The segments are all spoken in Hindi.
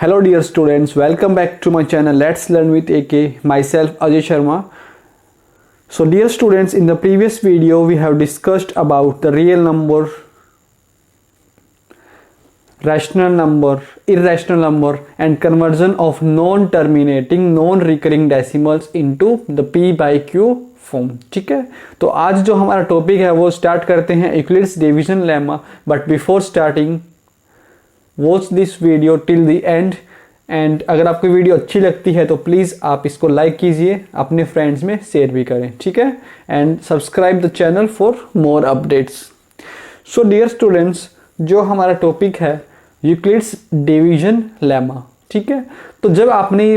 Hello dear students, welcome back to my channel Let's Learn with AK, myself Ajay Sharma. So dear students, in the previous video we have discussed about the real number, rational number, irrational number and conversion of non-terminating, non-recurring decimals into the P by Q form. ठीक है, तो आज जो हमारा टॉपिक है वो स्टार्ट करते हैं Euclid's division lemma. But before starting watch this video till the end. And अगर आपको वीडियो अच्छी लगती है तो प्लीज़ आप इसको लाइक कीजिए, अपने फ्रेंड्स में शेयर भी करें. ठीक है, and subscribe the channel for more updates. So dear students, जो हमारा टॉपिक है यूक्लिड्स डिवीजन लेमा. ठीक है, तो जब आपने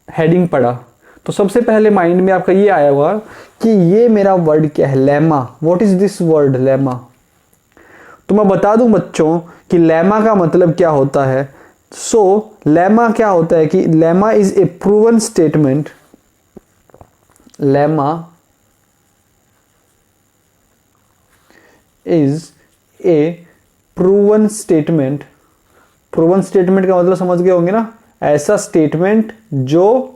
हेडिंग पढ़ा तो सबसे पहले माइंड में आपका ये आया होगा कि ये मेरा वर्ड क्या है, lemma. What is this word lemma? तो मैं बता दूं बच्चों कि लेमा का मतलब क्या होता है. सो लेमा क्या होता है कि lemma is a proven statement. Lemma is a proven statement. Proven statement का मतलब समझ गए होंगे ना, ऐसा स्टेटमेंट जो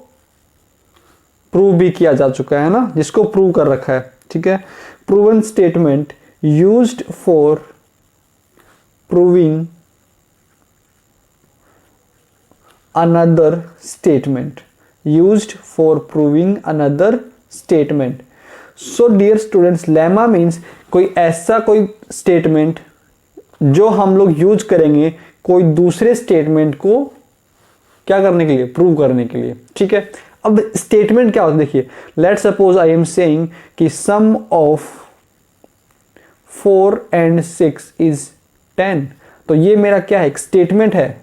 प्रूव भी किया जा चुका है ना, जिसको प्रूव कर रखा है. ठीक है, proven statement used for proving another statement. Used for proving another statement. So dear students, lemma means कोई ऐसा कोई स्टेटमेंट जो हम लोग यूज करेंगे कोई दूसरे स्टेटमेंट को क्या करने के लिए, प्रूव करने के लिए. ठीक है, अब स्टेटमेंट क्या होता है देखिए. Let suppose I am saying कि सम ऑफ 4 and 6 इज 10. तो ये मेरा क्या है, एक स्टेटमेंट है.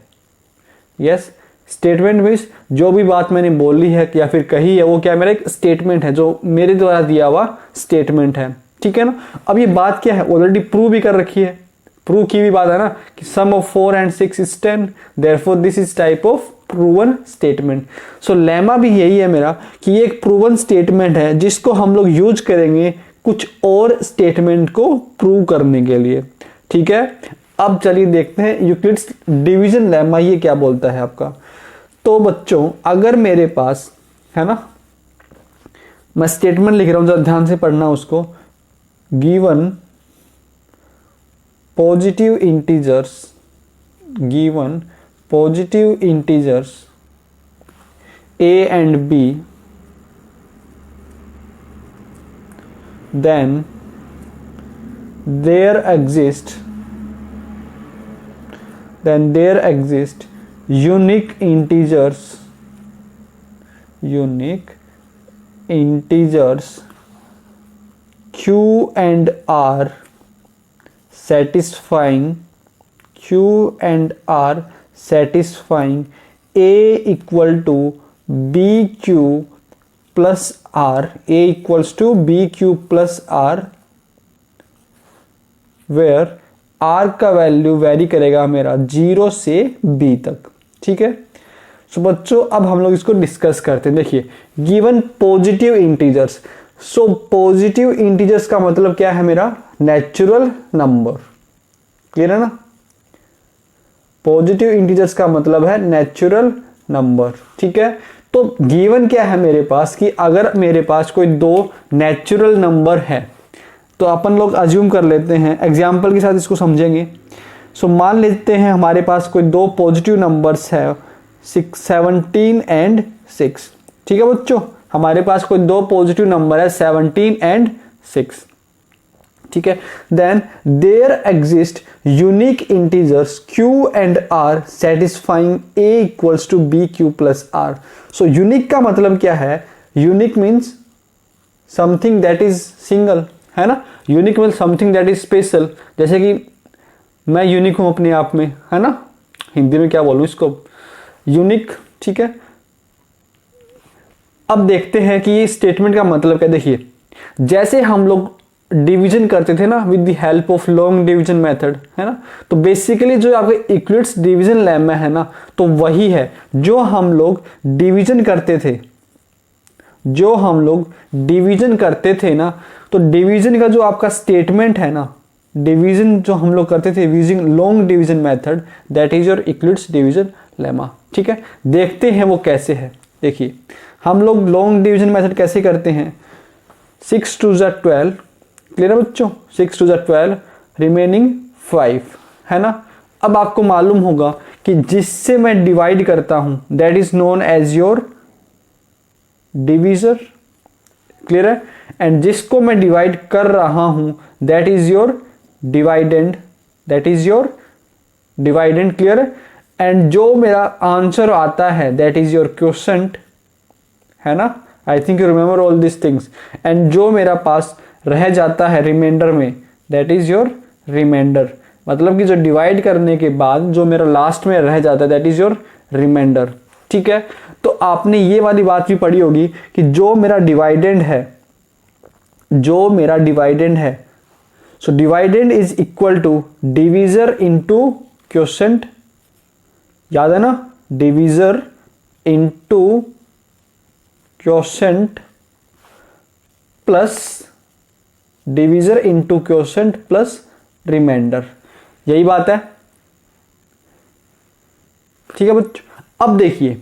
यस, स्टेटमेंट मीन्स जो भी बात मैंने बोली है या फिर कही है वो क्या है, मेरा एक स्टेटमेंट है, जो मेरे द्वारा दिया हुआ स्टेटमेंट है. ठीक है ना. अब ये बात क्या है, ऑलरेडी प्रूव भी कर रखी है. प्रूव की भी बात है ना कि sum of 4 and 6 is 10, therefore this is type of proven statement. So lemma भी यही है मेरा कि ये एक प्रूवन स्टेटमेंट है जिसको हम लोग यूज करेंगे कुछ और स्टेटमेंट को प्रूव करने के लिए. ठीक है, अब चलिए देखते हैं यूक्लिड्स डिवीजन लेमा ये क्या बोलता है आपका. तो बच्चों, अगर मेरे पास है ना, मैं स्टेटमेंट लिख रहा हूं, जरा ध्यान से पढ़ना उसको. Given positive integers, given positive integers a and b, then there exist unique integers q and r satisfying a equal to bq plus r, a equals to bq plus r, where r का वैल्यू वेरी करेगा मेरा 0 से b तक. ठीक है, सो बच्चों अब हम लोग इसको डिस्कस करते हैं. देखिए, given positive integers. So positive integers का मतलब क्या है, मेरा नेचुरल नंबर. क्लियर है ना, पॉजिटिव इंटीजर्स का मतलब है नेचुरल नंबर. ठीक है, तो गिवन क्या है मेरे पास कि अगर मेरे पास कोई दो नेचुरल नंबर है तो अपन लोग अज्यूम कर लेते हैं, एग्जांपल के साथ इसको समझेंगे. सो मान लेते हैं हमारे पास कोई दो पॉजिटिव नंबर्स है 17 and 6. ठीक है बच्चों, हमारे पास कोई दो पॉजिटिव नंबर है 17 and 6. ठीक है, then there exist unique integers q and r satisfying a equals to bq plus r. So unique का मतलब क्या है, unique means something that is single, है ना. Unique means something that is special. जैसे कि मैं यूनिक हूं अपने आप में, है ना. हिंदी में क्या बोलूं इसको, यूनिक. ठीक है, अब देखते हैं कि ये स्टेटमेंट का मतलब क्या. देखिए, जैसे हम लोग डिवीजन करते थे ना with the help of long division method, है ना, तो बेसिकली जो आपके यूक्लिड्स डिवीजन लेमा है ना, तो वही है जो हम लोग डिवीजन करते थे, ना. तो डिवीजन का जो आपका स्टेटमेंट है ना, डिवीजन जो हम लोग करते थे using long division method, that is your Euclid's division lemma. ठीक है, देखते हैं वो कैसे है। देखिए हम लोग लॉन्ग डिवीजन मेथड कैसे करते हैं, 6 2 ज़ा 12, क्लियर है बच्चों, 6 2 ज़ा 12, रिमेनिंग 5 है ना। अब आपको मालूम होगा कि जिससे मैं डिवाइड करता हूं that is known as your divisor, clear है, एंड जिसको मैं डिवाइड कर रहा हूं that is your dividend, that is your dividend, clear है, एंड जो मेरा आंसर आता है दैट इज योर क्वोशंट, है ना। आई think you remember all this things, and जो मेरा पास रह जाता है रिमाइंडर में दैट इज योर रिमाइंडर, मतलब कि जो डिवाइड करने के बाद जो मेरा लास्ट में रह जाता है दैट इज योर रिमाइंडर। ठीक है, तो आपने ये वाली बात भी पढ़ी होगी कि जो मेरा डिवाइडेंड है, जो मेरा डिवाइडेंड है, so dividend is equal to divisor into quotient, याद है ना, divisor into quotient plus divisor into quotient plus remainder, यही बात है। ठीक है बच्चों, अब देखिए,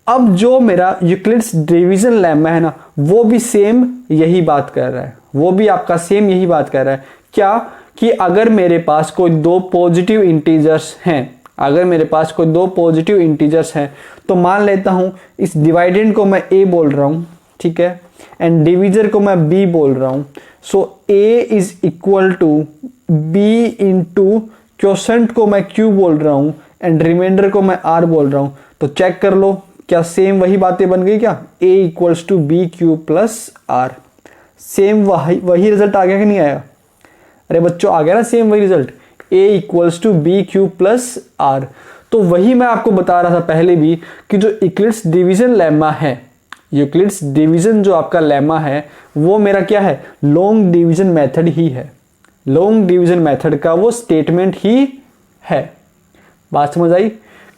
अब जो मेरा यूक्लिड्स डिवीजन लेमा है ना, वो भी सेम यही बात कर रहा है, वो भी आपका सेम यही बात कर रहा है। क्या कि अगर मेरे पास कोई दो पॉजिटिव इंटीजर्स हैं, अगर मेरे पास कोई दो पॉजिटिव इंटीजर्स हैं, तो मान लेता हूं इस डिवाइडेंड को मैं a बोल रहा हूं, ठीक है, एंड डिवीजर को मैं b बोल रहा हूं। So a is equal to b into quotient को मैं q बोल रहा हूं एंड रिमाइंडर को मैं r बोल रहा हूं। तो चेक कर लो, क्या सेम वही बातें बन गई क्या, a equals to B Q plus R, same वही रिजल्ट आ गया कि नहीं आया। अरे बच्चों आ गया ना सेम वही result, a equals to B Q plus R. तो वही मैं आपको बता रहा था पहले भी कि जो यूक्लिड्स डिवीजन लेमा है, यूक्लिड्स डिवीजन जो आपका लेमा है वो मेरा क्या है, लॉन्ग डिवीजन मेथड ही है, लॉन्ग डिवीजन मेथड का वो स्टेटमेंट ही है। बात समझ आई,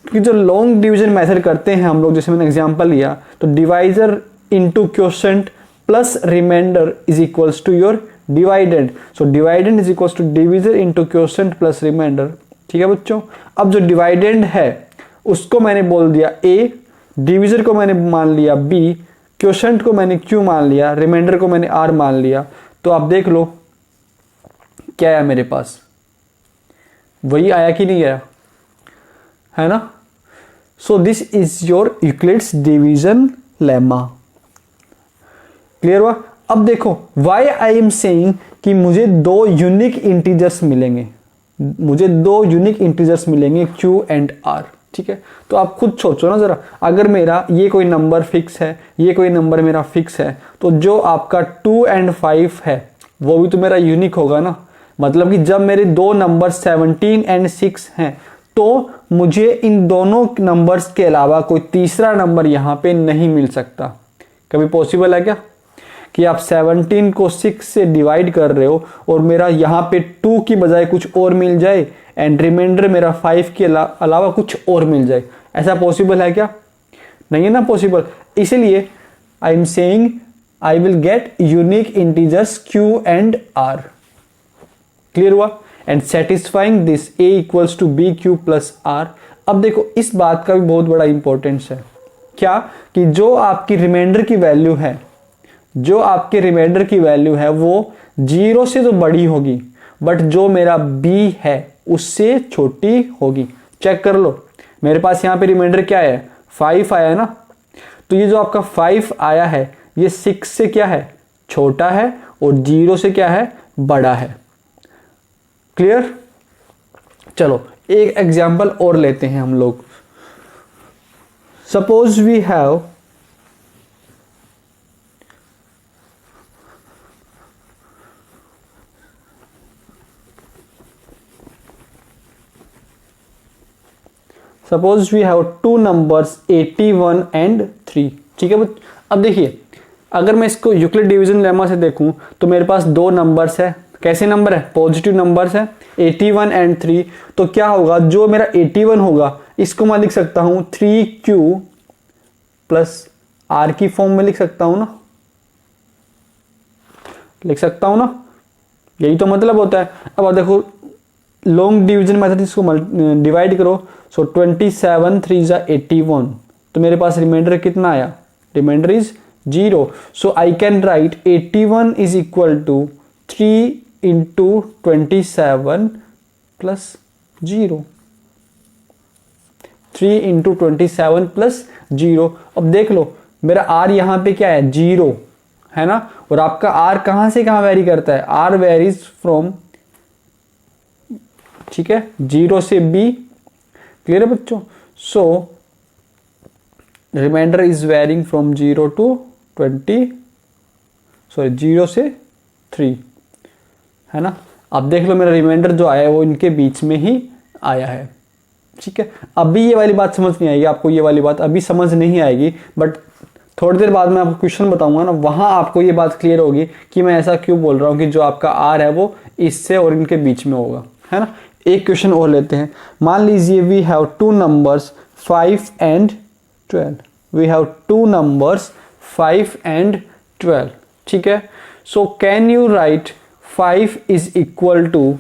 कि जो लॉन्ग डिवीजन मेथड करते हैं हम लोग, जैसे मैंने एग्जांपल लिया, तो divisor into quotient plus remainder is equals to your dividend. So dividend is equals to divisor into quotient plus remainder. ठीक है बच्चों, अब जो डिवाइडेंड है उसको मैंने बोल दिया a, डिवीजर को मैंने मान लिया b, क्वोशंट को मैंने q मान लिया, रिमाइंडर को मैंने r मान लिया। तो आप देख लो क्या आया मेरे पास, वही आया कि नहीं आया, है ना। So this is your Euclid's division lemma, clear हुआ। अब देखो व्हाई आई एम सेइंग कि मुझे दो यूनिक इंटीजर्स मिलेंगे, मुझे दो यूनिक इंटीजर्स मिलेंगे q एंड r। ठीक है, तो आप खुद सोचो ना जरा, अगर मेरा ये कोई नंबर फिक्स है, ये कोई नंबर मेरा फिक्स है, तो जो आपका 2 एंड 5 है वो भी तो मेरा यूनिक होगा ना। मतलब कि जब मेरे दो नंबर 17 एंड 6 हैं, तो मुझे इन दोनों नंबर्स के अलावा कोई तीसरा नंबर यहाँ पे नहीं मिल सकता। कभी पॉसिबल है क्या कि आप 17 को 6 से डिवाइड कर रहे हो और मेरा यहाँ पे 2 की बजाय कुछ और मिल जाए एंड रिमाइंडर मेरा 5 के अलावा कुछ और मिल जाए, ऐसा पॉसिबल है क्या, नहीं है ना पॉसिबल। इसीलिए I am saying I will get unique integers q and r, clear हुआ, and satisfying this a equals to B Q plus r. अब देखो इस बात का भी बहुत बड़ा इंपॉर्टेंस है, क्या कि जो आपकी रिमाइंडर की वैल्यू है, जो आपके रिमाइंडर की वैल्यू है वो 0 से तो बड़ी होगी, बट जो मेरा b है उससे छोटी होगी। चेक कर लो, मेरे पास यहाँ पे रिमाइंडर क्या है, 5 आया ना, तो ये जो आपका 5 आया है ये 6 से क्या है, छोटा है, और 0 से क्या है, बड़ा है। क्लियर, चलो एक एग्जांपल और लेते हैं हम लोग। Suppose we have suppose we have two numbers 81 and 3। ठीक है, अब देखिए अगर मैं इसको यूक्लिड डिवीजन लेमा से देखूं तो मेरे पास दो नंबर्स है, कैसे नंबर है, पॉजिटिव नंबर्स है, 81 एंड 3। तो क्या होगा, जो मेरा 81 होगा इसको मैं लिख सकता हूं 3q प्लस r की फॉर्म में लिख सकता हूं ना, लिख सकता हूं ना, यही तो मतलब होता है। अब देखो लॉन्ग डिवीजन मेथड इसको डिवाइड करो। सो 27 3 जा 81, तो मेरे पास रिमाइंडर कितना आया, remainder is 0। So I can write 81 is equal to 3 into 27 plus 0, 3 into 27 plus 0। अब देख लो मेरा r यहाँ पे क्या है, 0 है ना, और आपका r कहाँ से कहाँ वेरी करता है, r वेरीज फ्रॉम, ठीक है, 0 से b, क्लियर है बच्चों। So remainder is varying from 0 to 0 से 3, है ना। अब देख लो मेरा रिमाइंडर जो आया है वो इनके बीच में ही आया है, ठीक है। अभी ये वाली बात समझ नहीं आएगी आपको, ये वाली बात अभी समझ नहीं आएगी, बट थोड़ी देर बाद मैं आपको क्वेश्चन बताऊंगा ना, वहां आपको ये बात क्लियर होगी कि मैं ऐसा क्यों बोल रहा हूँ कि जो आपका आर है वो इससे और इनके बीच में होगा, है ना। एक क्वेश्चन और लेते हैं। मान लीजिए we have two numbers 5 and 12, we have two numbers 5 and 12, ठीक है। So can you write 5 is equal to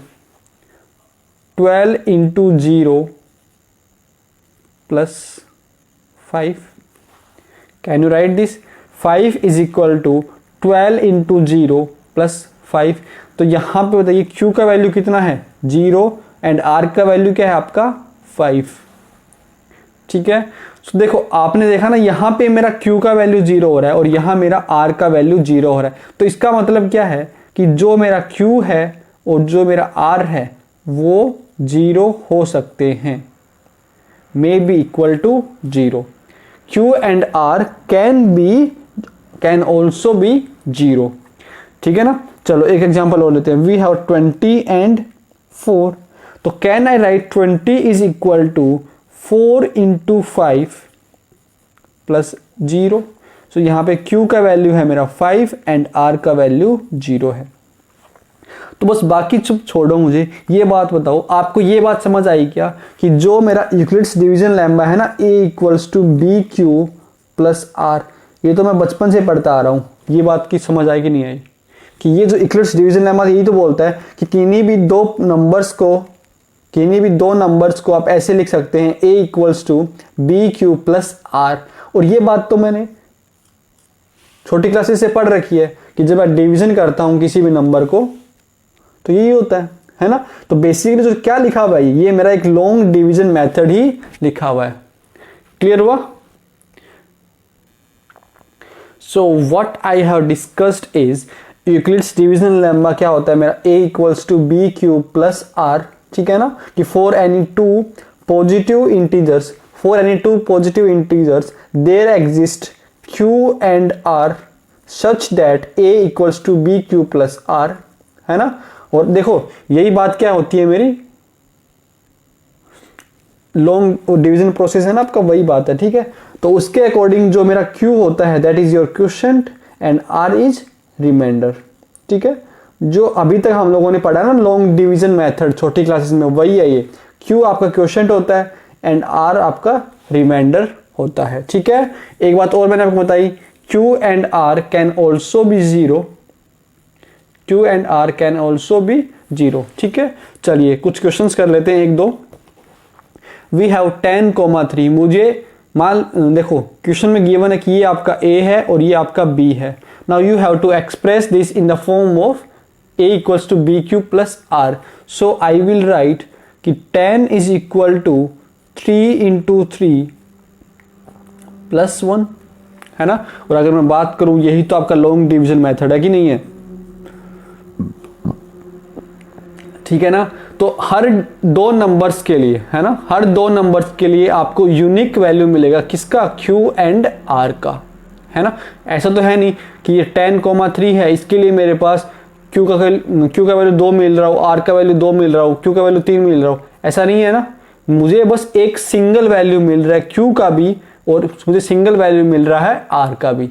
12 into 0 plus 5, can you write this, 5 is equal to 12 into 0 plus 5। तो यहां पे बताइए q का वैल्यू कितना है, 0, एंड r का वैल्यू क्या है आपका 5, ठीक है। तो देखो आपने देखा ना, यहां पे मेरा q का वैल्यू 0 हो रहा है और यहां मेरा r का वैल्यू 0 हो रहा है। तो इसका मतलब क्या है कि जो मेरा q है और जो मेरा r है वो 0 हो सकते हैं, may be equal to 0. q and r can also be 0, ठीक है ना। चलो एक एग्जांपल और लेते हैं। वी हैव 20 एंड 4, तो can I write 20 is equal to 4 into 5 plus 0। So यहाँ पे q का वैल्यू है मेरा 5 एंड r का वैल्यू 0 है। तो बस बाकी चुप छोड़ो, मुझे ये बात बताओ, आपको ये बात समझ आई क्या कि जो मेरा यूक्लिड्स डिवीजन लैम्बा है ना, a equals to B Q plus R, ये तो मैं बचपन से पढ़ता आ रहा हूँ, ये बात की समझ आई कि नहीं आई कि ये जो यूक्लिड्स डिवीजन लैम्बा यही तो बोलता है कि किन्हीं भी दो नंबर्स को आप ऐसे लिख सकते हैं, a equals to B Q plus R. और ये बात तो मैंने छोटी क्लासेस से पढ़ रखी है कि जब मैं डिवीजन करता हूं किसी भी नंबर को तो यही होता है ना। तो बेसिकली जो क्या लिखा हुआ है, ये मेरा एक लॉन्ग डिवीजन मेथड ही लिखा हुआ है, क्लियर हुआ। So what I have discussed is Euclid's division lemma क्या होता है मेरा, a equals to B Q plus R, ठीक है ना, कि for any two positive integers there exist q and r such that a equals to B Q plus R, है ना। और देखो यही बात क्या होती है मेरी लॉन्ग डिवीजन प्रोसेस है ना आपका, वही बात है, ठीक है। तो उसके अकॉर्डिंग जो मेरा q होता है that is your quotient and r is remainder, ठीक है। जो अभी तक हम लोगों ने पढ़ा ना लॉन्ग डिवीजन मेथड छोटी क्लासेस में, वही है ये, q आपका क्वोशिएंट होता है एंड r आपका रिमाइंडर होता है, ठीक है। एक बात और मैंने आपको बताई, q and r can also be 0, q and r can also be 0, ठीक है। चलिए कुछ क्वेश्चंस कर लेते हैं, एक दो। वी हैव 10,3, मुझे मान देखो क्वेश्चन में गिवन है कि ये आपका a है और ये आपका b है। Now you have to express this in the form of a equals to B Q plus are. So I will write कि 10 is equal to 3 into 3 plus 1, है ना। और अगर मैं बात करूं, यही तो आपका लॉन्ग डिवीजन मेथड है कि नहीं है, ठीक है ना। तो हर दो नंबर्स के लिए, है ना, हर दो नंबर्स के लिए आपको यूनिक वैल्यू मिलेगा, किसका, q एंड r का, है ना। ऐसा तो है नहीं कि ये 10,3 है, इसके लिए मेरे पास q का वैल्यू 2 मिल रहा हो, r का वैल्यू 2 मिल रहा हो, q का वैल्यू 3 मिल रहा हो, ऐसा नहीं है ना। मुझे बस एक सिंगल वैल्यू मिल रहा है q का भी और मुझे सिंगल वैल्यू मिल रहा है r का भी,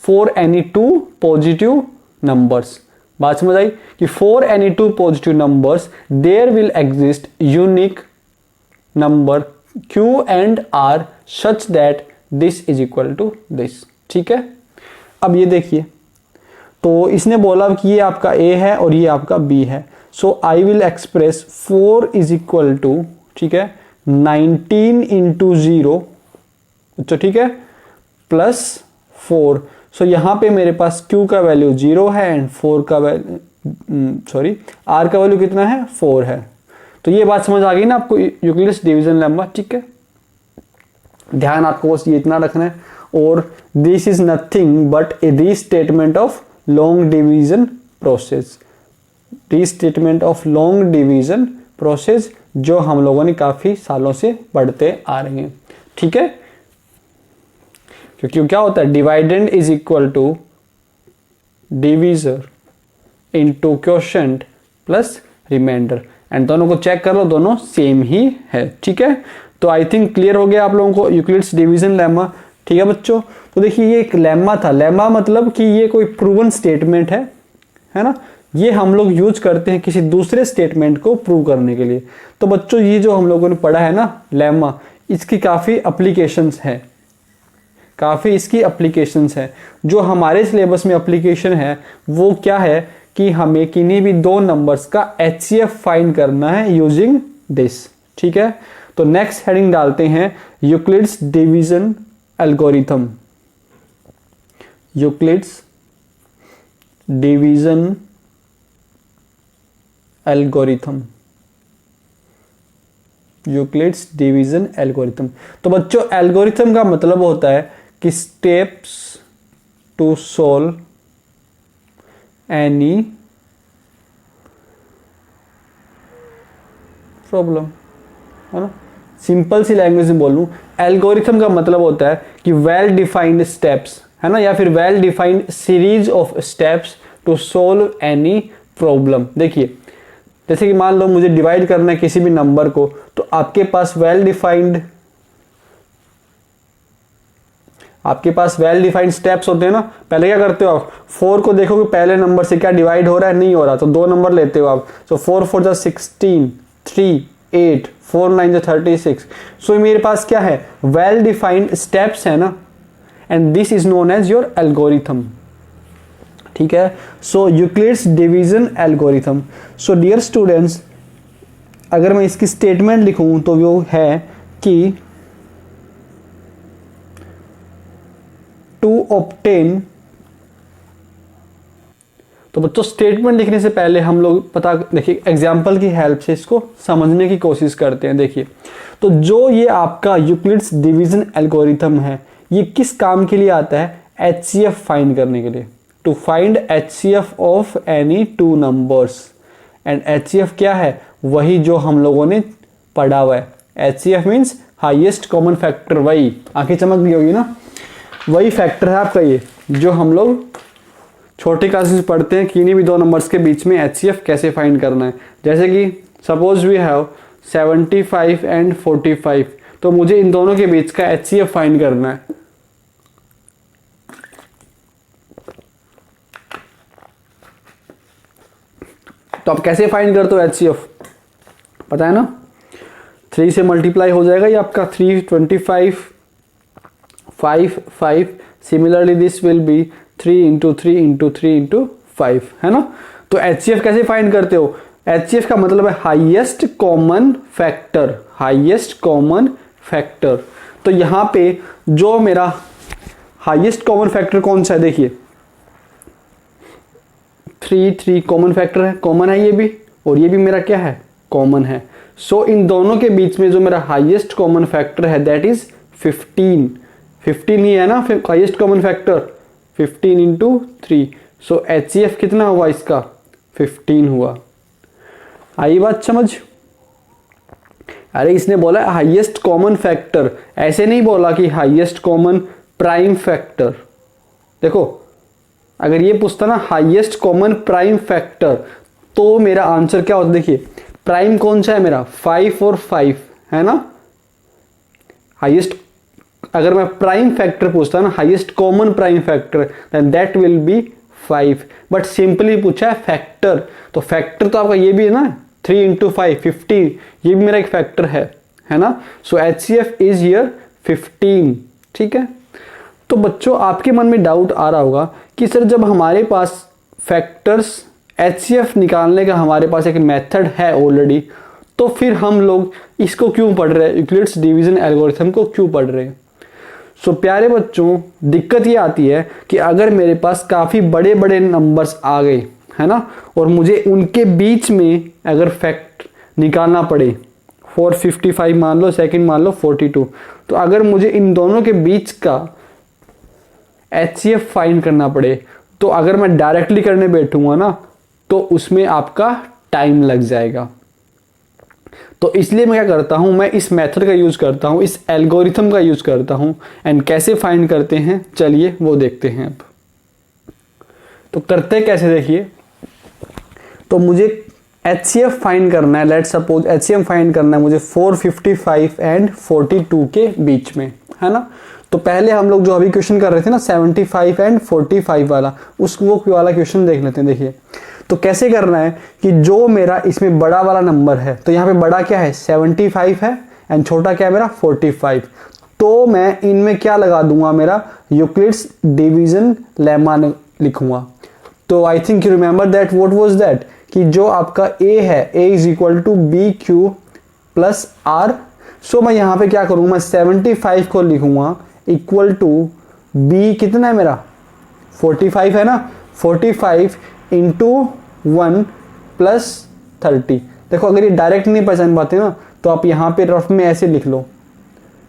for any two positive numbers. बात समझ आई कि for any two positive numbers there will exist unique number q and r such that this is equal to this, ठीक है। अब ये देखिए, तो इसने बोला कि ये आपका a है और ये आपका b है। So I will express 4 is equal to, ठीक है, 19 इंटू 0, तो ठीक है, प्लस 4। सो यहाँ पे मेरे पास Q का वैल्यू 0 है एंड 4 का वैल्यू, सॉरी, R का वैल्यू कितना है, 4 है। तो ये बात समझ आ गई ना आपको, यूक्लिड्स डिवीजन लेम्मा, ठीक है। ध्यान आपको बस ये इतना रखना है। और this is nothing but A restatement of long division process, restatement of long division process जो हम लोगों ने काफी सालों से पढ़ते आ रहे हैं, ठीक है। क्योंकि क्या होता है, dividend is equal to divisor into quotient plus remainder, and दोनों को चेक कर लो, दोनों सेम ही है, ठीक है। तो आई थिंक क्लियर हो गया आप लोगों को यूक्लिड्स डिवीजन लेम्मा, ठीक है बच्चों। तो देखिए ये एक लेम्मा था, लेम्मा मतलब कि ये कोई प्रूवन स्टेटमेंट है ना, ये हम लोग यूज करते हैं किसी दूसरे स्टेटमेंट को प्रूव करने के लिए। तो बच्चों ये जो हम लोगों ने पढ़ा है ना लेम्मा, इसकी काफी एप्लीकेशंस है, काफी इसकी एप्लीकेशंस है। जो हमारे सिलेबस में एप्लीकेशन है वो क्या है कि हमें किन्हीं भी दो नंबर्स का HCF फाइंड करना है यूजिंग दिस, ठीक है। तो नेक्स्ट हेडिंग डालते हैं Euclid's division algorithm, Euclid's division algorithm, Euclid's division algorithm. तो बच्चों एल्गोरिथम का मतलब होता है कि steps to solve any problem, है ना। सिंपल सी लैंग्वेज में बोलूं, एल्गोरिथम का मतलब होता है कि वेल डिफाइंड स्टेप्स, है ना, या फिर well defined series of steps to solve any problem. देखिए जैसे कि मान लो मुझे डिवाइड करना है किसी भी नंबर को, तो आपके पास वेल डिफाइंड स्टेप्स होते हैं ना। पहले क्या करते हो आप, 4 को देखो कि पहले नंबर से क्या डिवाइड हो रहा है, नहीं हो रहा, तो 2 नंबर लेते हो आप। सो 4 4 जा 16, 3 8, 4 9 जा 36। सो मेरे पास क्या है, वेल डिफाइंड स्टेप्स है ना, and this is known as your algorithm, ठीक है। So Euclid's division algorithm. So dear students, अगर मैं इसकी स्टेटमेंट लिखूं तो वो है कि टू ऑब्टेन, तो बच्चों स्टेटमेंट लिखने से पहले हम लोग देखिए एग्जाम्पल की हेल्प से इसको समझने की कोशिश करते हैं। देखिए तो जो ये आपका यूक्लिड्स डिवीजन एल्गोरिथम है, ये किस काम के लिए आता है, HCF फाइंड करने के लिए, to find HCF of any two numbers. And HCF क्या है, वही जो हम लोगों ने पढ़ा हुआ है। HCF means highest common factor, वही आंखें चमक गई होगी ना, वही फैक्टर है आपका ये, जो हम लोग छोटे क्लासेस में पढ़ते हैं कि इन्हीं भी दो नंबर्स के बीच में HCF कैसे फाइंड करना है। जैसे कि सपोज वी हैव 75 एंड 45, तो मुझे इन दोनों के बीच का HCF फाइंड करना है। तो आप कैसे फाइंड करते हो HCF, पता है ना, 3 से मल्टीप्लाई हो जाएगा ये आपका 325 5 5। Similarly this will B 3 into 3 into 3 into 5, है ना। तो HCF कैसे फाइंड करते हो, HCF का मतलब है highest common factor, highest common factor. तो यहां पे जो मेरा हाईएस्ट कॉमन फैक्टर कौन सा है, देखिए 3 कॉमन फैक्टर है, कॉमन है ये भी, और ये भी मेरा क्या है, कॉमन है। सो इन दोनों के बीच में जो मेरा हाईएस्ट कॉमन फैक्टर है दैट इज 15 ही है ना, फिर हाईएस्ट कॉमन फैक्टर 15 इंटू 3। सो HCF कितना हुआ इसका, 15 हुआ। आई बात समझ। अरे इसने बोला हाईएस्ट कॉमन फैक्टर, ऐसे नहीं बोला कि हाईएस्ट कॉमन प्राइम फैक्टर। देखो अगर ये पूछता ना हाईएस्ट कॉमन प्राइम फैक्टर, तो मेरा आंसर क्या होता, देखिए प्राइम कौन सा है मेरा, 5 और 5 है ना। हाईएस्ट, अगर मैं प्राइम फैक्टर पूछता ना, highest common prime factor, then that will be 5। But simply पूछा है फैक्टर, तो फैक्टर तो आपका ये भी है ना, 3 इंटू 5 15, ये भी मेरा एक फैक्टर है ना। सो HCF इज हियर 15, ठीक है। तो बच्चों आपके मन में डाउट आ रहा होगा कि सर जब हमारे पास फैक्टर्स HCF निकालने का हमारे पास एक मेथड है ऑलरेडी, तो फिर हम लोग इसको क्यों पढ़ रहे हैं, यूक्लिड्स डिवीजन एल्गोरिथम को क्यों पढ़ रहे हैं। सो प्यारे बच्चों, दिक्कत ये आती है कि अगर मेरे पास काफ़ी बड़े बड़े नंबर्स आ गए है ना, और मुझे उनके बीच में अगर फैक्ट निकालना पड़े, 455 मान लो, सेकंड मान लो 42, तो अगर मुझे इन दोनों के बीच का HCF फाइंड करना पड़े, तो अगर मैं डायरेक्टली करने बैठूंगा ना तो उसमें आपका टाइम लग जाएगा। तो इसलिए मैं क्या करता हूं, मैं इस मेथड का यूज करता हूं, इस एल्गोरिथम का यूज करता हूं। एंड कैसे फाइंड करते हैं, चलिए वो देखते हैं। अब तो करते कैसे, देखिए। तो मुझे HCF फाइंड करना है, लेट सपोज HCF फाइंड करना है मुझे 455 एंड 42 के बीच में, है ना। तो पहले हम लोग जो अभी क्वेश्चन कर रहे थे ना 75 एंड 45 वाला, वो वाला क्वेश्चन देख लेते हैं। देखिए तो कैसे करना है कि जो मेरा इसमें बड़ा वाला नंबर है, तो यहाँ पे बड़ा क्या है 75 है एंड छोटा क्या है मेरा 45, तो मैं इनमें क्या लगा दूंगा, मेरा यूक्लिड्स डिवीजन लेमा लिखूंगा। तो I think you remember that, what was that, कि जो आपका A है, A is equal to B Q plus are. So मैं यहाँ पे क्या करूँगा, मैं 75 को लिखूंगा इक्वल टू B कितना है मेरा 45 है ना, 45 इंटू 1 प्लस 30। देखो अगर ये डायरेक्ट नहीं पहचान पाते ना तो आप यहाँ पे रफ में ऐसे लिख लो,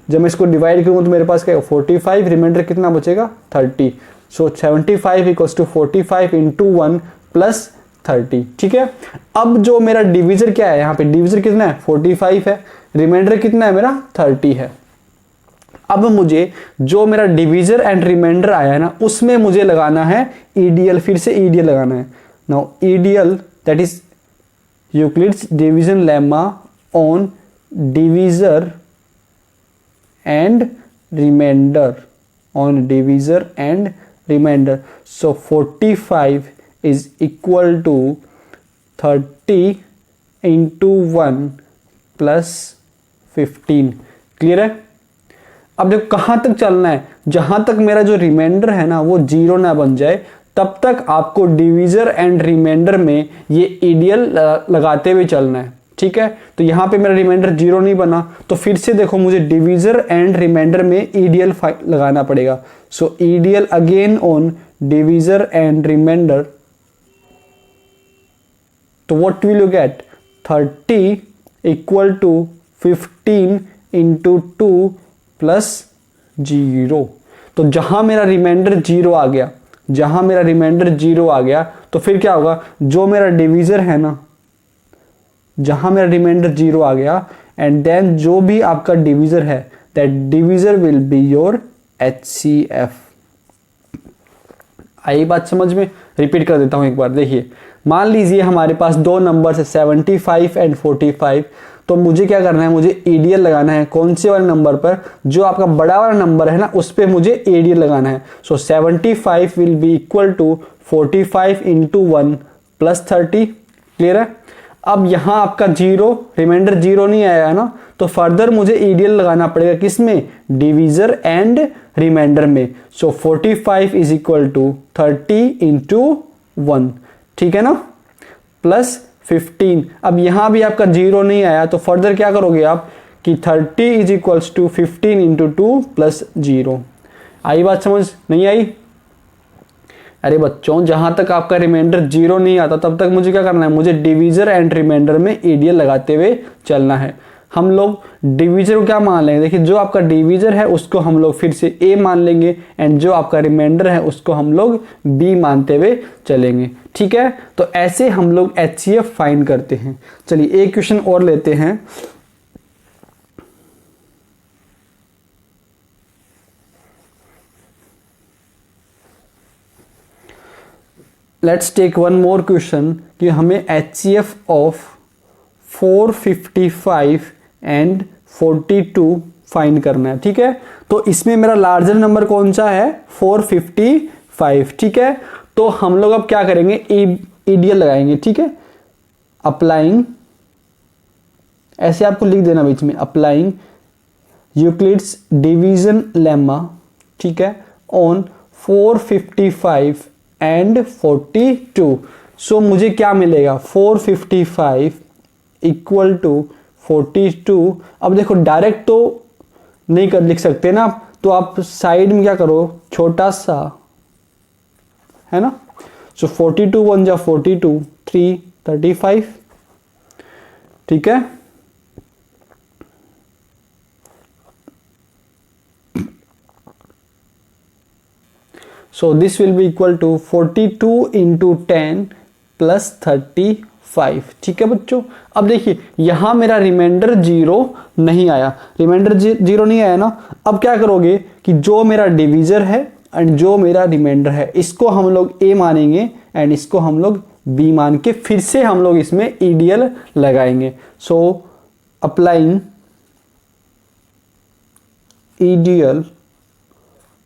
जब मैं इसको डिवाइड करूँगा तो मेरे पास क्या है 45, रिमाइंडर कितना बचेगा 30। सो 75 इक्वल्स टू 45 इंटू 1 प्लस 30, ठीक है। अब जो मेरा डिवीजर क्या है, यहाँ पे डिवीजर कितना है 45 है, रिमाइंडर कितना है मेरा 30 है। अब मुझे जो मेरा डिवीजर एंड रिमाइंडर आया है ना, उसमें मुझे लगाना है ईडीएल, फिर से ईडीएल लगाना है। Now EDL that is Euclid's division lemma on divisor and remainder, on divisor and remainder. So 45 is equal to 30 into 1 plus 15। Clear है। अब देखो कहां तक चलना है, जहां तक मेरा जो रिमाइंडर है ना वो जीरो ना बन जाए, तब तक आपको डिवीजर एंड रिमाइंडर में ये ईडीएल लगाते हुए चलना है, ठीक है। तो यहां पे मेरा रिमाइंडर जीरो नहीं बना, तो फिर से देखो मुझे डिवीजर एंड रिमाइंडर में ईडीएल लगाना पड़ेगा। So EDL again on divisor and remainder. तो what will you get, 30 equal to 15 into 2 plus 0। तो जहां मेरा रिमाइंडर जीरो आ गया, जहां मेरा रिमाइंडर जीरो आ गया, तो फिर क्या होगा, जो मेरा डिवीजर है ना, जहां मेरा रिमाइंडर जीरो आ गया एंड देन जो भी आपका डिवीजर है, that divisor will be your HCF। आई बात समझ में, रिपीट कर देता हूं एक बार। देखिए मान लीजिए हमारे पास दो नंबर है 75 एंड 45, तो मुझे क्या करना है, मुझे ईडीएल लगाना है। कौन से वाले नंबर पर, जो आपका बड़ा वाला नंबर है ना उस पर मुझे ईडीएल लगाना है। So 75 will be equal to 45 into 1 plus 30। Clear है। अब यहाँ आपका जीरो, रिमाइंडर जीरो नहीं आया है ना, तो फर्दर मुझे ईडीएल लगाना पड़ेगा किसमें, डिवीजर एंड रिमाइंडर में। सो 45 इज इक्वल टू 30 इंटू 1, ठीक है ना, प्लस 15। अब यहां भी आपका जीरो नहीं आया, तो फर्दर क्या करोगे आप कि 30 is equals to 15 into 2 plus 0। आई बात समझ, नहीं आई। अरे बच्चों जहां तक आपका रिमाइंडर जीरो नहीं आता तब तक मुझे क्या करना है, मुझे डिवीजर एंड रिमाइंडर में ईडीएल लगाते हुए चलना है। हम लोग डिवीजर को क्या मान लेंगे, देखिए जो आपका डिवीजर है उसको हम लोग फिर से ए मान लेंगे एंड जो आपका रिमाइंडर है उसको हम लोग बी मानते हुए चलेंगे, ठीक है। तो ऐसे हम लोग HCF फाइंड करते हैं। चलिए एक क्वेश्चन और लेते हैं। Let's take one more question कि हमें HCF ऑफ 455 एंड 42 फाइंड करना है, ठीक है। तो इसमें मेरा लार्जर नंबर कौन सा है, 455, ठीक है। तो हम लोग अब क्या करेंगे, ईडीएल लगाएंगे, ठीक है। अप्लाइंग, ऐसे आपको लिख देना बीच में, अप्लाइंग यूक्लिड्स डिवीजन लेमा, ठीक है, ऑन 455 एंड 42। सो मुझे क्या मिलेगा 455 इक्वल टू 42। अब देखो डायरेक्ट तो नहीं कर लिख सकते ना, तो आप साइड में क्या करो, छोटा सा, है ना। सो 42 1 जा 42, 3 35, ठीक है। So this will be equal to 42 into 10 plus 35, ठीक है बच्चों। अब देखिए यहां मेरा रिमाइंडर 0 नहीं आया, रिमाइंडर 0 नहीं आया ना। अब क्या करोगे कि जो मेरा डिवीजर है एंड जो मेरा रिमाइंडर है, इसको हम लोग a मानेंगे एंड इसको हम लोग b मान के फिर से हम लोग इसमें ईडीएल लगाएंगे। सो applying EDL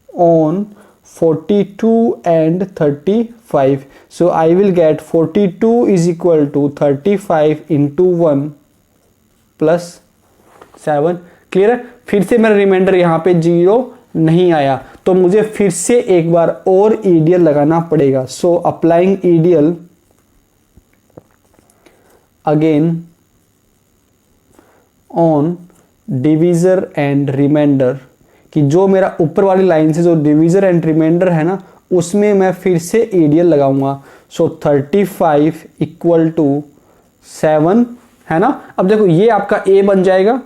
on 42 and 35. So I will get 42 is equal to 35 into 1 plus 7। Clear है। फिर से मेरा रिमाइंडर यहाँ पे 0 नहीं आया, तो मुझे फिर से एक बार और ईडीएल लगाना पड़ेगा। So applying EDL again on divisor and remainder, कि जो मेरा ऊपर वाली लाइन से जो डिवीजर एंड रिमाइंडर है ना, उसमें मैं फिर से ईडीएल लगाऊंगा। सो 35 इक्वल टू 7, है ना। अब देखो ये आपका ए बन जाएगा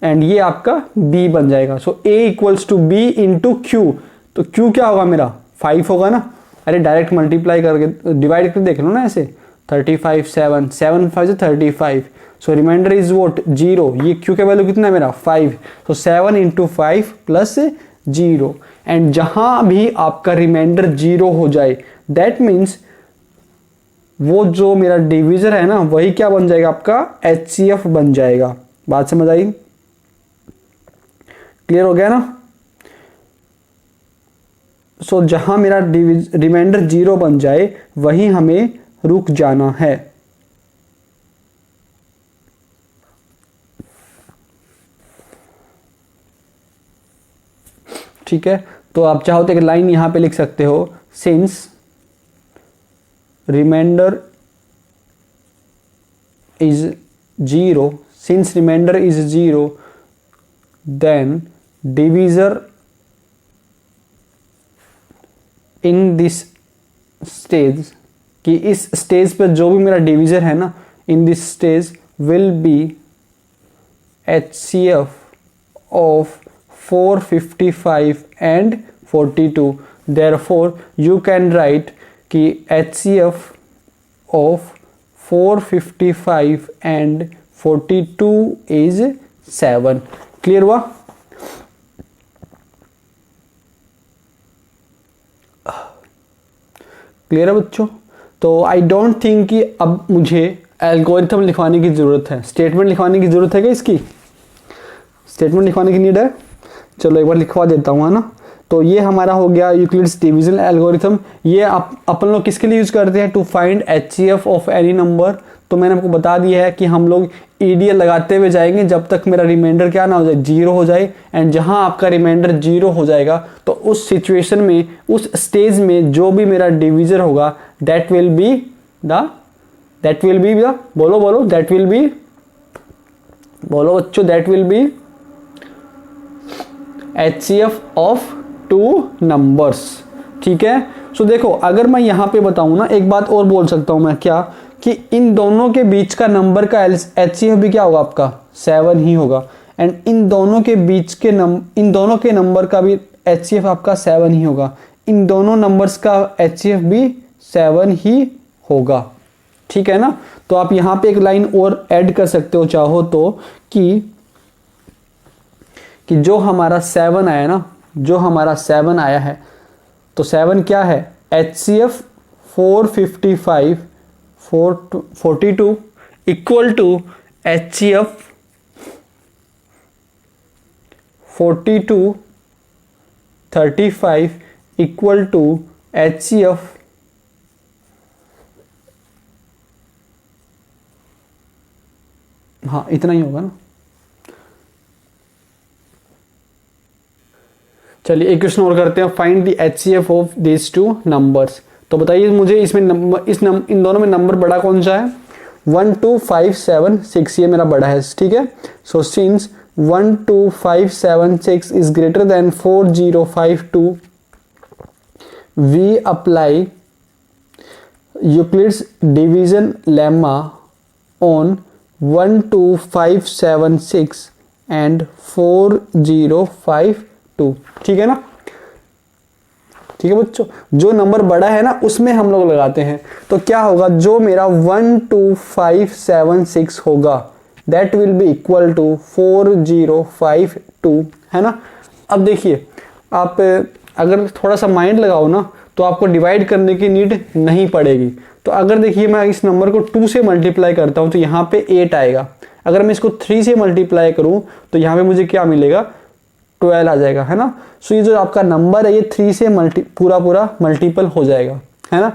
एंड ये आपका बी बन जाएगा। So a equals to b into q, तो क्यू क्या होगा मेरा 5 होगा ना। अरे डायरेक्ट मल्टीप्लाई करके डिवाइड करके देख लो ना ऐसे, 35 7 7 5 से 35। सो रिमाइंडर इज वोट 0, ये क्यू का वैल्यू कितना है मेरा 5। सो 7 इंटू 5 प्लस 0, एंड जहां भी आपका रिमाइंडर 0 हो जाए दैट मीन्स वो जो मेरा डिवीजर है ना, वही क्या बन जाएगा आपका HCF बन जाएगा। बात समझ आई, क्लियर हो गया ना। सो जहां मेरा रिमाइंडर 0 बन जाए वहीं हमें रुक जाना है। ठीक है, तो आप चाहो तो एक लाइन यहां पे लिख सकते हो, since remainder is 0, since remainder is 0 then divisor in this stage, कि इस स्टेज पर जो भी मेरा डिवीजर है ना, इन this stage will be HCF of 455 and 42. Therefore you can write कि HCF of 455 and 42 is 7। Clear हुआ। क्लियर है बच्चों। तो आई डोंट थिंक कि अब मुझे एल्गोरिथम लिखवाने की जरूरत है, स्टेटमेंट लिखवाने की जरूरत है क्या, इसकी स्टेटमेंट लिखवाने की नीड है। चलो एक बार लिखवा देता हूँ, है ना। तो ये हमारा हो गया यूक्लिड्स डिवीजन एल्गोरिथम। ये अपन लोग किसके लिए यूज करते हैं, to find HCF of any number. तो मैंने आपको बता दिया है कि हम लोग ईडीएल लगाते हुए जाएंगे जब तक मेरा रिमाइंडर क्या ना हो जाए, 0 हो जाए। एंड जहां आपका रिमाइंडर 0 हो जाएगा तो उस सिचुएशन में, उस स्टेज में जो भी मेरा डिवीजर होगा दैट विल बी द बोलो दैट विल बी, बोलो बच्चों, that will B HCF of 2 numbers. ठीक है। सो देखो अगर मैं यहां पे बताऊं ना, एक बात और बोल सकता हूं मैं, क्या कि इन दोनों के बीच का नंबर का HCF भी क्या होगा आपका 7 ही होगा। एंड इन दोनों के बीच के इन दोनों के नंबर का भी HCF आपका 7 ही होगा। इन दोनों नंबर्स का HCF भी 7 ही होगा। ठीक है ना। तो आप यहां पे एक लाइन और ऐड कर सकते हो चाहो तो, कि जो हमारा 7 आया ना, जो हमारा 7 आया है, तो 7 क्या है, HCF 455 42 equal to HCF 42 35 equal to HCF हाँ इतना ही होगा ना। चलिए एक क्वेश्चन और करते हैं, find the HCF of this 2 numbers. तो बताइए मुझे इसमें इन दोनों में नंबर बड़ा कौन सा है? 1 2 5 7 6, ये मेरा बड़ा है, ठीक है। So since 1 2 5 7 6 is greater than 4 0 5 2, we apply Euclid's division lemma on 1 2 5 7 6 and 4 0 5 2, ठीक है ना। ठीक है बच्चों, जो नंबर बड़ा है ना उसमें हम लोग लगाते हैं। तो क्या होगा, जो मेरा 1 2 5 7 6 होगा that will be equal to 4 0 5 2, है ना। अब देखिए, आप अगर थोड़ा सा माइंड लगाओ ना तो आपको डिवाइड करने की नीड नहीं पड़ेगी। तो अगर देखिए मैं इस नंबर को 2 से मल्टीप्लाई करता हूं तो यहाँ पे 8 आएगा। अगर मैं इसको 3 से मल्टीप्लाई करूं तो यहाँ पे मुझे क्या मिलेगा, 12 आ जाएगा, है ना। सो ये जो आपका नंबर है ये 3 से पूरा मल्टीपल हो जाएगा, है ना।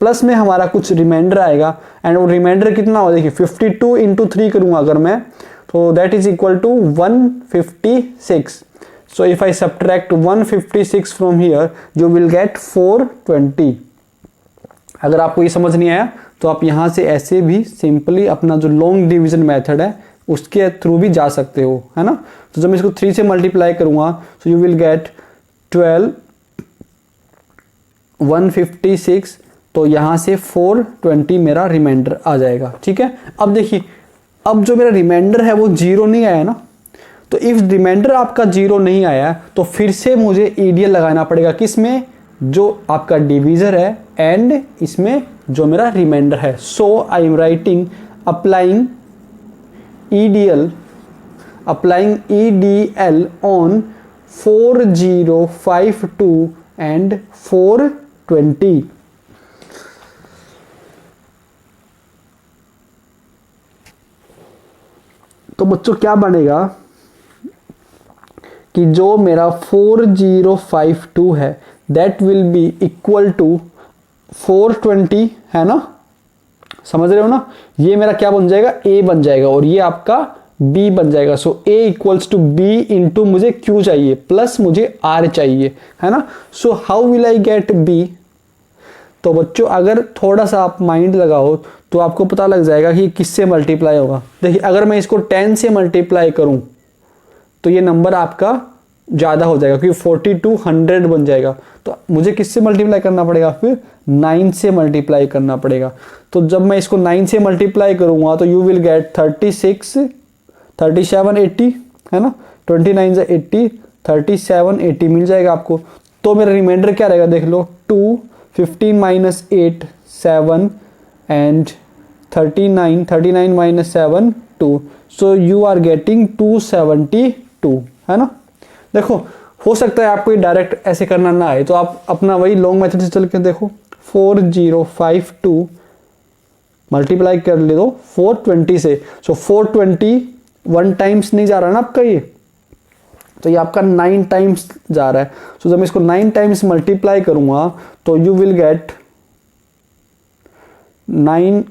प्लस में हमारा कुछ रिमाइंडर आएगा, एंड वो रिमाइंडर कितना हो, देखिए 52 इंटू 3 करूंगा अगर मैं, तो that is equal to 156। So if I subtract 156 from here you will get 420। अगर आपको ये समझ नहीं आया तो आप यहाँ से ऐसे भी सिंपली अपना जो लॉन्ग डिवीजन मेथड है उसके थ्रू भी जा सकते हो, है ना। तो जब मैं इसको 3 से मल्टीप्लाई करूंगा सो यू विल गेट 12 156, तो यहाँ से 420 मेरा रिमाइंडर आ जाएगा, ठीक है। अब देखिए, अब जो मेरा रिमाइंडर है वो 0 नहीं आया ना, तो इफ रिमाइंडर आपका 0 नहीं आया तो फिर से मुझे ईडीएल लगाना पड़ेगा, किसमें, जो आपका डिवीजर है एंड इसमें जो मेरा रिमाइंडर है। So I am writing applying EDL on 4052 and 420। तो बच्चों क्या बनेगा कि जो मेरा 4052 है that will be equal to 420, है ना, समझ रहे हो ना। ये मेरा क्या बन जाएगा, A बन जाएगा और ये आपका B बन जाएगा। So A equals to B into मुझे Q चाहिए प्लस मुझे R चाहिए, है ना। So how will I get B। तो बच्चों अगर थोड़ा सा आप माइंड लगाओ तो आपको पता लग जाएगा कि किससे मल्टीप्लाई होगा। देखिए अगर मैं इसको 10 से मल्टीप्लाई करूं तो ये नंबर आपका ज़्यादा हो जाएगा क्योंकि 4200 बन जाएगा। तो मुझे किससे मल्टीप्लाई करना पड़ेगा, फिर 9 से मल्टीप्लाई करना पड़ेगा। तो जब मैं इसको 9 से मल्टीप्लाई करूंगा तो यू विल गेट 36 37 80, है ना, 29 से 80 37 80 मिल जाएगा आपको। तो मेरा रिमाइंडर क्या रहेगा, देख लो, 2 15 minus 8 7 and 39 minus 7 2। So you are getting 272, है ना। देखो हो सकता है आपको डायरेक्ट ऐसे करना ना आए तो आप अपना वही लॉन्ग मेथड से चल के देखो, 4052 मल्टीप्लाई कर ले दो 420 से। सो 420 1 टाइम्स नहीं जा रहा ना आपका ये, तो ये आपका 9 टाइम्स जा रहा है। सो जब मैं इसको 9 टाइम्स मल्टीप्लाई करूंगा तो you will get 9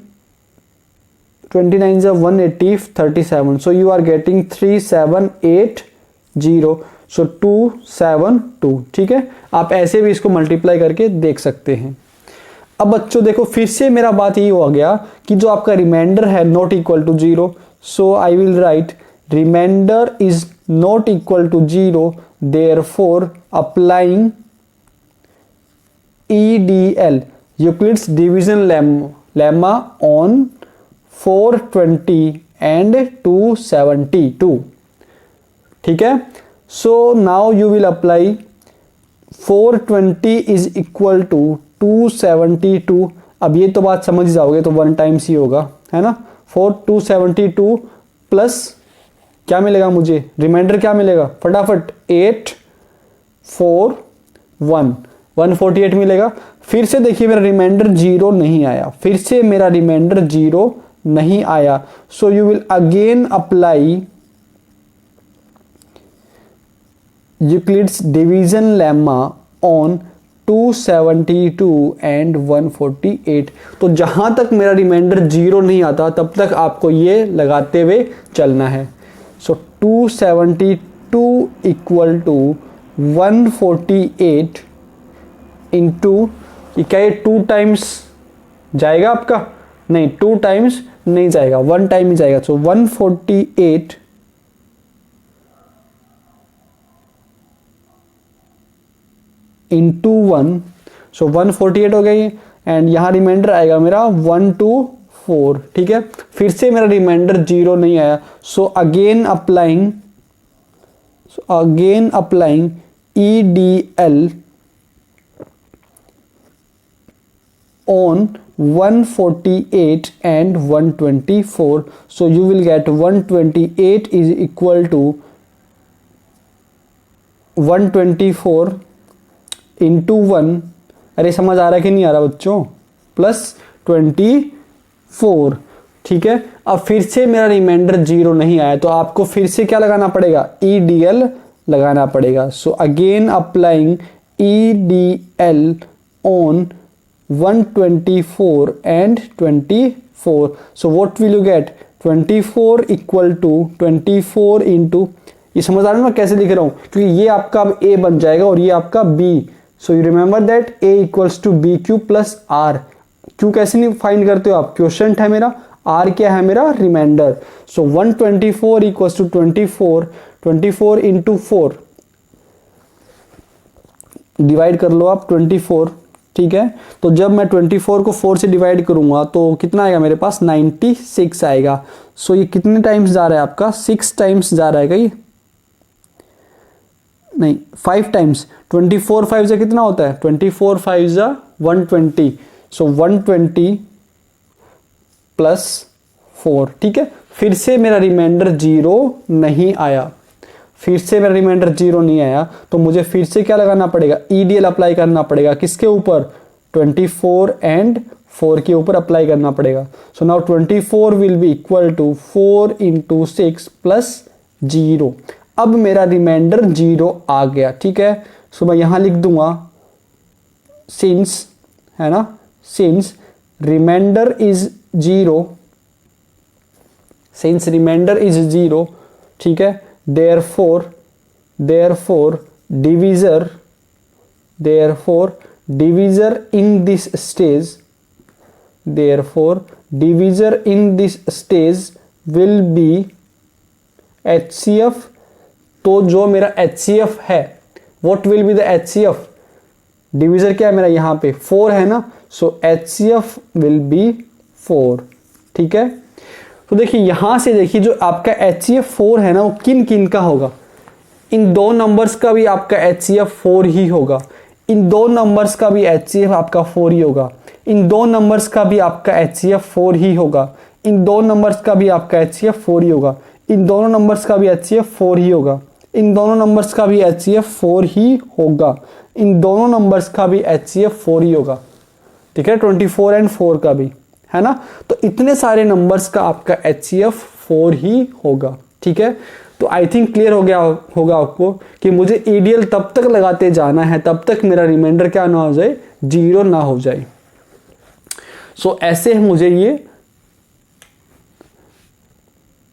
29 180 37। So you are getting 3780। So 272, ठीक है। आप ऐसे भी इसको मल्टीप्लाई करके देख सकते हैं। अब बच्चों देखो फिर से मेरा बात ये हो गया कि जो आपका रिमाइंडर है not equal to 0। So I will write remainder is not equal to 0, therefore applying EDL Euclid's division lemma on 420 and 272, ठीक है। So now you will apply 420 is equal to 272। अब ये तो बात समझ जाओगे तो 1 टाइम्स ही होगा, है ना। 272 प्लस क्या मिलेगा मुझे, रिमाइंडर क्या मिलेगा फटाफट, 8 4 1 148 मिलेगा। फिर से देखिए मेरा रिमाइंडर 0 नहीं आया, फिर से मेरा रिमाइंडर 0 नहीं आया। So you will again apply Euclid's division lemma on 272 and 148। तो जहां तक मेरा रिमाइंडर 0 नहीं आता तब तक आपको ये लगाते हुए चलना है। सो 272 इक्वल टू 148 इंटू कि क्या ये 2 टाइम्स जाएगा आपका, नहीं 2 टाइम्स नहीं जाएगा, 1 टाइम ही जाएगा। सो 148 इंटू 1, सो 148 हो गई, एंड यहाँ रिमाइंडर आएगा मेरा 124, ठीक है। फिर से मेरा रिमाइंडर 0 नहीं आया, so again applying EDL on 148 and 124. So you will get 128 is equal to 124 into 1, अरे समझ आ रहा है कि नहीं आ रहा बच्चों, प्लस 24, ठीक है। अब फिर से मेरा रिमाइंडर 0 नहीं आया, तो आपको फिर से क्या लगाना पड़ेगा, EDL लगाना पड़ेगा। So again applying EDL on 124 and 24. So what will you get? 24 equal to 24 into, ये समझ आ रहा है ना कैसे लिख रहा हूं, क्योंकि ये आपका अब A बन जाएगा और ये आपका B। So you remember that A equals to BQ plus R। Q कैसे नहीं फाइंड करते हो आप, क्वोशंट है मेरा, R क्या है मेरा, remainder. So 124 equals to 24 into 4, divide कर लो आप 24, ठीक है। तो जब मैं 24 को 4 से डिवाइड करूंगा तो कितना आएगा मेरे पास, 96 आएगा। सो ये कितने टाइम्स जा रहा है आपका, 6 टाइम्स जा रहा है, ये नहीं 5 टाइम्स। 24 5 से कितना होता है, 24 5 जा 120, सो 120 प्लस 4, ठीक है। फिर से मेरा रिमाइंडर 0 नहीं आया, तो मुझे फिर से क्या लगाना पड़ेगा, EDL अप्लाई करना पड़ेगा, किसके ऊपर, 24 एंड 4 के ऊपर अप्लाई करना पड़ेगा। So now 24 will be equal to 4 into 6 plus 0। अब मेरा रिमाइंडर 0 आ गया, ठीक है। सो मैं यहां लिख दूंगा सिंस, है ना, सिंस रिमाइंडर इज 0, ठीक है। therefore divisor in this stage will be HCF। तो जो मेरा HCF है, what will be the HCF, divisor क्या है मेरा यहाँ पे 4 है ना, सो HCF will be 4, ठीक है। तो देखिए यहां से देखिए जो आपका HCF 4 है ना, वो किन किन का होगा, इन 2 नंबर्स का भी आपका HCF 4 ही होगा, इन 2 नंबर्स का भी HCF आपका 4 ही होगा, इन 2 नंबर्स का भी आपका HCF 4 ही होगा, इन 2 नंबर्स का भी आपका HCF 4 ही होगा, इन दोनों नंबर्स का भी HCF 4 ही होगा, इन दोनों नंबर्स का भी HCF 4 ही होगा, इन दोनों नंबर्स का भी HCF 4 ही होगा, ठीक है। 24 एंड 4 का भी है ना, तो इतने सारे नंबर्स का आपका HCF 4 ही होगा, ठीक है। तो आई थिंक क्लियर हो गया होगा आपको कि मुझे EDL तब तक लगाते जाना है तब तक मेरा रिमाइंडर क्या ना हो जाए, 0 ना हो जाए। सो ऐसे मुझे ये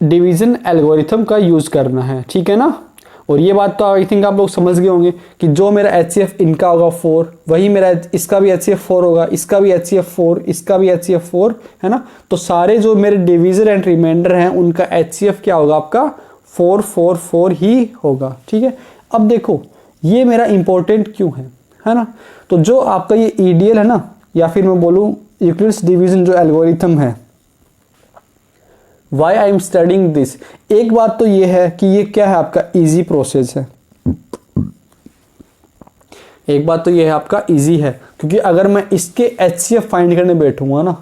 डिवीजन एल्गोरिथम का यूज करना है, ठीक है ना। और ये बात तो आई थिंक आप लोग समझ गए होंगे कि जो मेरा HCF इनका होगा 4, वही मेरा इसका भी HCF 4 होगा, इसका भी HCF 4, इसका भी HCF 4, है ना। तो सारे जो मेरे डिवीजर एंड रिमाइंडर हैं उनका HCF क्या होगा आपका 4 4 4 ही होगा, ठीक है। अब देखो ये मेरा इंपॉर्टेंट क्यों है ना। तो जो आपका ये EDL है ना, या फिर मैं बोलूं यूक्लिड्स डिवीजन जो एल्गोरिथम है, why I am studying this, एक बात तो ये है कि ये क्या है आपका इजी प्रोसेस है, एक बात तो ये है आपका इजी है, क्योंकि अगर मैं इसके HCF फाइंड करने बैठूंगा ना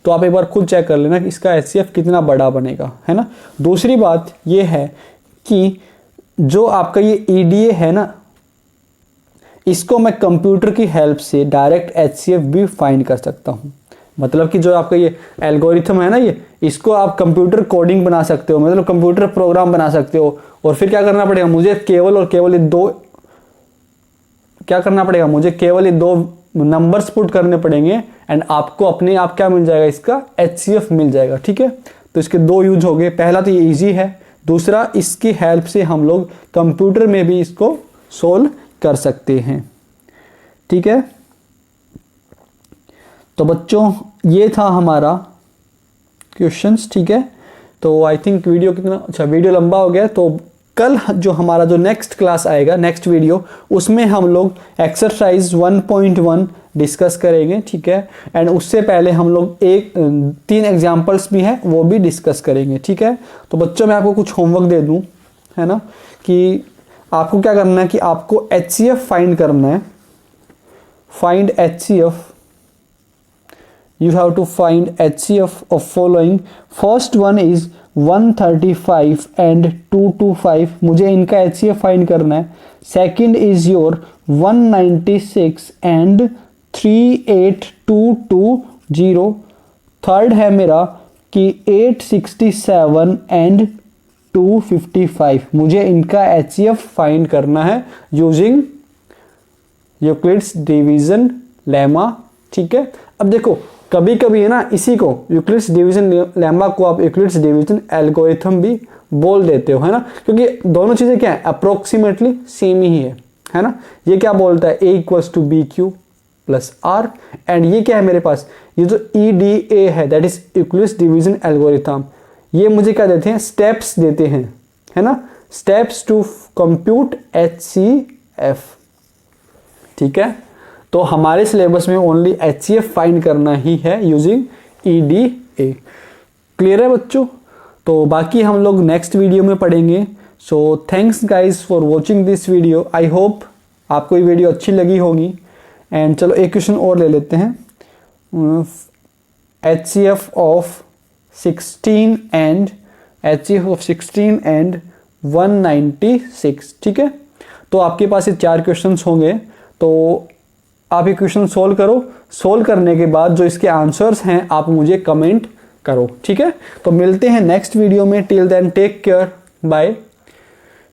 तो आप एक बार खुद चेक कर लेना कि इसका HCF कितना बड़ा बनेगा, है ना। दूसरी बात ये है कि जो आपका ये EDA है ना, इसको मैं कंप्यूटर की हेल्प से डायरेक्ट HCF भी फाइंड कर सकता हूं। मतलब कि जो आपका ये एल्गोरिथम है ना, ये इसको आप कंप्यूटर कोडिंग बना सकते हो, मतलब कंप्यूटर प्रोग्राम बना सकते हो। और फिर क्या करना पड़ेगा मुझे, केवल और केवल ये 2 क्या करना पड़ेगा, मुझे केवल ये 2 नंबर्स पुट करने पड़ेंगे एंड आपको अपने आप क्या मिल जाएगा, इसका HCF मिल जाएगा, ठीक है। तो इसके 2 यूज हो गए, पहला तो ये इजी है, दूसरा इसकी हेल्प से हम लोग कंप्यूटर में भी इसको सोल्व कर सकते हैं, ठीक है। तो बच्चों ये था हमारा क्वेश्चंस, ठीक है। तो आई थिंक वीडियो कितना अच्छा, वीडियो लंबा हो गया, तो कल जो हमारा जो नेक्स्ट क्लास आएगा, नेक्स्ट वीडियो, उसमें हम लोग एक्सरसाइज 1.1 डिस्कस करेंगे, ठीक है। एंड उससे पहले हम लोग 3 एग्जांपल्स भी हैं वो भी डिस्कस करेंगे, ठीक है। तो बच्चों मैं आपको कुछ होमवर्क दे दूं, है ना, कि आपको क्या करना है कि आपको HCF फाइंड करना है। Find HCF, you have to find HCF of following. First one is 135 and 225, मुझे इनका HCF फाइंड करना है। Second is your 196 and 38220। Third है मेरा कि 867 and 255, मुझे इनका HCF फाइंड करना है यूजिंग यूक्लिड्स डिवीजन लेमा, ठीक है। अब देखो कभी कभी है ना, इसी को यूक्लिड्स डिवीजन लेमा को आप यूक्लिड्स डिवीजन एल्गोरिथम भी बोल देते हो, है ना, क्योंकि दोनों चीजें क्या है, अप्रोक्सीमेटली सेम ही है ना। ये क्या बोलता है, A = BQ + R, एंड ये क्या है मेरे पास, ये जो EDA है that is Euclid's division algorithm, ये मुझे क्या देते हैं, स्टेप्स देते हैं, है ना, स्टेप्स टू कंप्यूट HCF, ठीक है। तो हमारे सिलेबस में ओनली HCF फाइंड करना ही है यूजिंग EDA। क्लियर है बच्चों? तो बाकी हम लोग नेक्स्ट वीडियो में पढ़ेंगे। So thanks guys for watching this video. I hope आपको ये वीडियो अच्छी लगी होगी। एंड चलो एक क्वेश्चन और ले लेते हैं, HCF ऑफ 16 एंड 196, ठीक है। तो आपके पास ये 4 क्वेश्चंस होंगे, तो आप ये क्वेश्चन सोल्व करो। सोल्व करने के बाद जो इसके आंसर्स हैं आप मुझे कमेंट करो, ठीक है। तो मिलते हैं नेक्स्ट वीडियो में। Till then take care, bye.